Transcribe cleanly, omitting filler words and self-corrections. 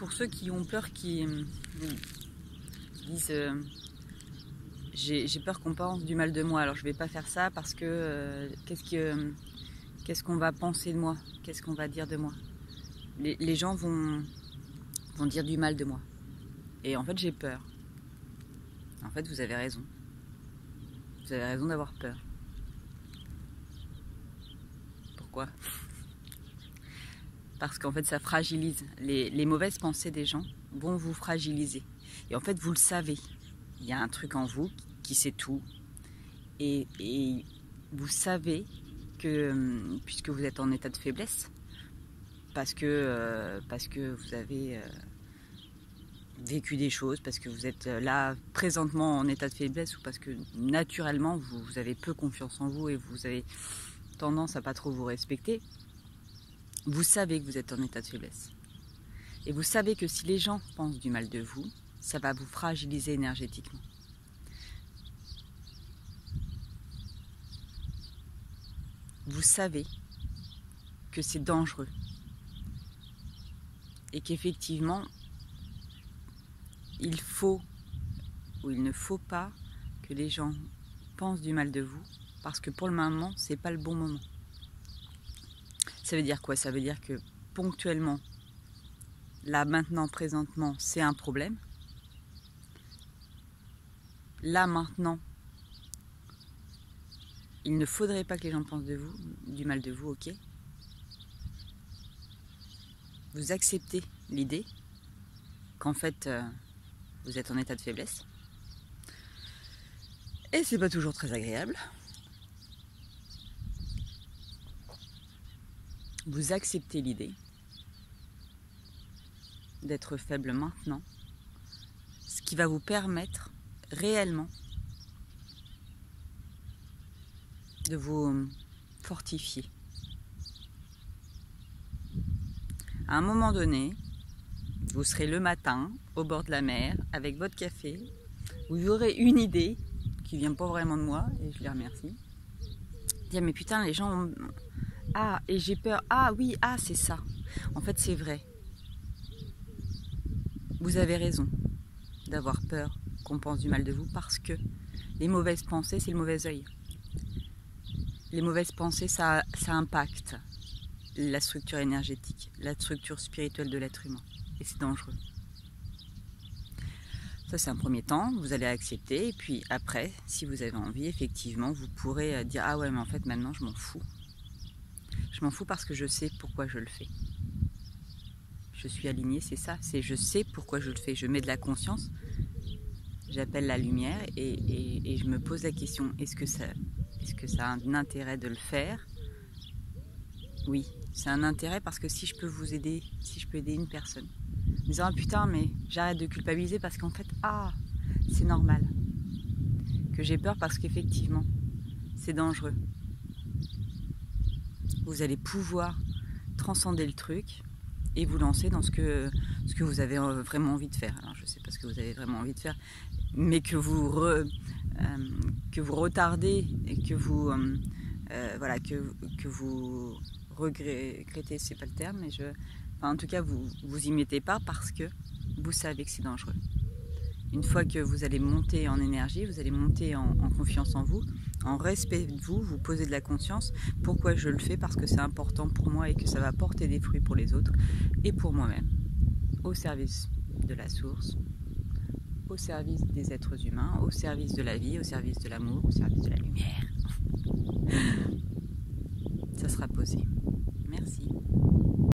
pour ceux qui ont peur, qui disent j'ai peur qu'on pense du mal de moi, alors je vais pas faire ça parce que qu'est-ce qu'on va penser de moi, qu'est-ce qu'on va dire de moi. Les gens vont dire du mal de moi. Et en fait, j'ai peur. En fait, vous avez raison. Vous avez raison d'avoir peur. Pourquoi ? Parce qu'en fait, ça fragilise. Les mauvaises pensées des gens vont vous fragiliser. Et en fait, vous le savez. Il y a un truc en vous qui sait tout. Et vous savez que, puisque vous êtes en état de faiblesse, parce que vous avez vécu des choses, parce que vous êtes là présentement en état de faiblesse, ou parce que naturellement vous avez peu confiance en vous et vous avez tendance à pas trop vous respecter, vous savez que vous êtes en état de faiblesse. Et vous savez que si les gens pensent du mal de vous, ça va vous fragiliser énergétiquement. Vous savez que c'est dangereux. Et qu'effectivement, il faut ou il ne faut pas que les gens pensent du mal de vous, parce que pour le moment, c'est pas le bon moment. Ça veut dire quoi ? Ça veut dire que ponctuellement, là, maintenant, présentement, c'est un problème. Là, maintenant, il ne faudrait pas que les gens pensent de vous, du mal de vous, ok ? Vous acceptez l'idée qu'en fait, vous êtes en état de faiblesse. Et c'est pas toujours très agréable. Vous acceptez l'idée d'être faible maintenant, ce qui va vous permettre réellement de vous fortifier. À un moment donné, vous serez le matin au bord de la mer avec votre café, vous aurez une idée qui vient pas vraiment de moi, et je les remercie. Dire mais putain, les gens ont... Ah, et j'ai peur. Ah oui, ah c'est ça. En fait, c'est vrai. Vous avez raison d'avoir peur qu'on pense du mal de vous, parce que les mauvaises pensées, c'est le mauvais œil. Les mauvaises pensées, ça impacte la structure énergétique, la structure spirituelle de l'être humain. Et c'est dangereux. Ça, c'est un premier temps, vous allez accepter. Et puis après, si vous avez envie, effectivement, vous pourrez dire « Ah ouais, mais en fait, maintenant, je m'en fous. Je m'en fous parce que je sais pourquoi je le fais. Je suis alignée, c'est ça. C'est je sais pourquoi je le fais. Je mets de la conscience, j'appelle la lumière et je me pose la question, est-ce que ça a un intérêt de le faire ? Oui, c'est un intérêt parce que si je peux vous aider, si je peux aider une personne, en disant ah putain mais j'arrête de culpabiliser parce qu'en fait c'est normal que j'ai peur parce qu'effectivement c'est dangereux. Vous allez pouvoir transcender le truc et vous lancer dans ce que vous avez vraiment envie de faire. Alors je sais pas ce que vous avez vraiment envie de faire, mais que vous retardez et que vous que vous regrettez, c'est pas le terme, mais en tout cas vous y mettez pas parce que vous savez que c'est dangereux. Une fois que vous allez monter en énergie, vous allez monter en confiance en vous, en respect de vous, vous posez de la conscience. Pourquoi je le fais ? Parce que c'est important pour moi et que ça va porter des fruits pour les autres et pour moi-même. Au service de la source, au service des êtres humains, au service de la vie, au service de l'amour, au service de la lumière. Ça sera posé. Merci.